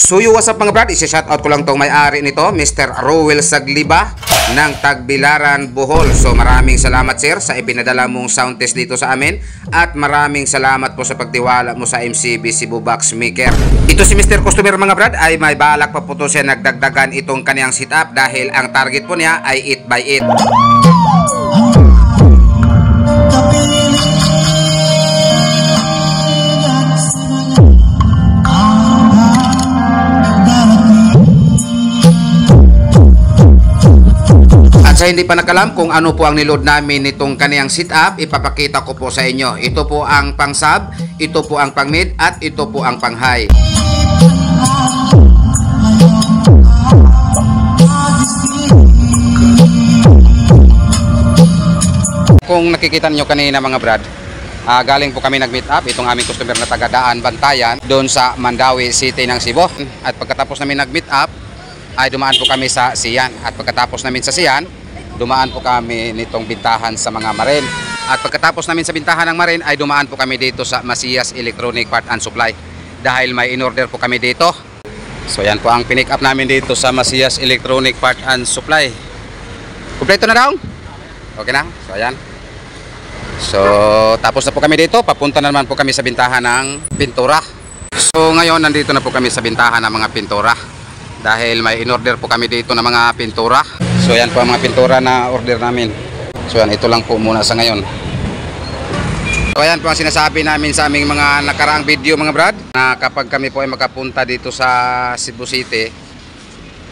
So what's up mga brad, isi-shoutout ko lang tong may-ari nito, Mr. Rowel Sagliba ng Tagbilaran, Bohol. So maraming salamat sir sa ipinadala mong sound test dito sa amin at maraming salamat po sa pagtiwala mo sa MCB Cebu Box Maker. Ito si Mr. Customer mga brad ay may balak pa po to siya nagdagdagan itong kaniyang setup dahil ang target po niya ay 8x8. Sa hindi pa nakalam kung ano po ang niload namin nitong kaniyang setup, ipapakita ko po sa inyo. Ito po ang pang sub, ito po ang pang mid, at ito po ang pang high. Kung nakikita niyo kanina mga brad, galing po kami nag-meet up, itong aming customer na taga Daan Bantayan, doon sa Mandawi City ng Cebu. At pagkatapos namin nag-meet up, ay dumaan po kami sa Sian. At pagkatapos namin sa Sian, dumaan po kami nitong bintahan sa mga Marin. At pagkatapos namin sa bintahan ng Marin, ay dumaan po kami dito sa Masiyas Electronic Part and Supply. Dahil may in-order po kami dito. So yan po ang pinick up namin dito sa Masiyas Electronic Part and Supply. Kompleto na daw? Okay na? So ayan. So tapos na po kami dito. Papunta na naman po kami sa bintahan ng pintura. So ngayon nandito na po kami sa bintahan ng mga pintura. Dahil may in-order po kami dito ng mga pintura. So yan po ang mga pintura na order namin. So yan, ito lang po muna sa ngayon. So yan po ang sinasabi namin sa aming mga nakaraang video mga brad, na kapag kami po ay makapunta dito sa Cebu City,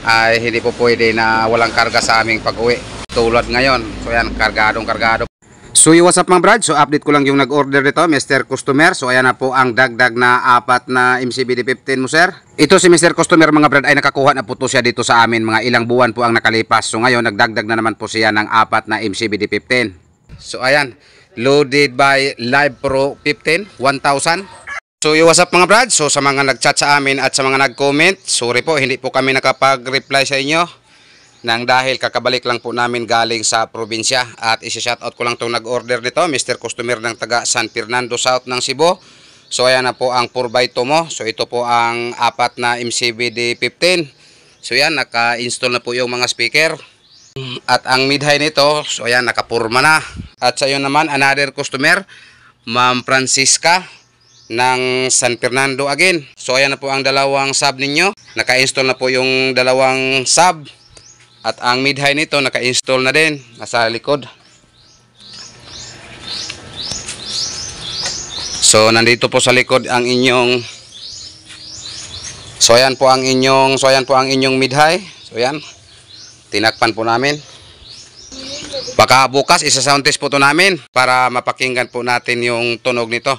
ay hindi po pwede na walang karga sa aming pag-uwi. Tulad ngayon. So yan, kargadong. So what's up mga brad, so update ko lang yung nag-order nito, Mr. Customer. So ayan na po ang dagdag na 4 na MCBD15 mo sir. Ito si Mr. Customer mga brad ay nakakuha na po to siya dito sa amin, mga ilang buwan po ang nakalipas. So ngayon nagdagdag na naman po siya ng 4 na MCBD15. So ayan, loaded by Live Pro 15 1000. So what's up mga brad, so sa mga nag-chat sa amin at sa mga nag-comment, sorry po hindi po kami nakapag-reply sa inyo. Nang dahil kakabalik lang po namin galing sa probinsya. At isi-shoutout ko lang itong nag-order nito, Mr. Customer ng taga San Fernando South ng Cebu. So ayan na po ang 4x2 mo. So ito po ang 4 na MCBD15. So yan, naka-install na po yung mga speaker. At ang mid-high nito, so ayan, nakapurma na. At sa iyo naman, another customer, Ma'am Francisca ng San Fernando again. So ayan na po ang dalawang sub ninyo. Naka-install na po yung dalawang sub. At ang mid-high nito naka-install na din, nasa likod. So nandito po sa likod ang inyong So ayan po ang inyong mid-high. So ayan. Tinakpan po namin. Baka bukas isa-sound test po to namin para mapakinggan po natin yung tunog nito.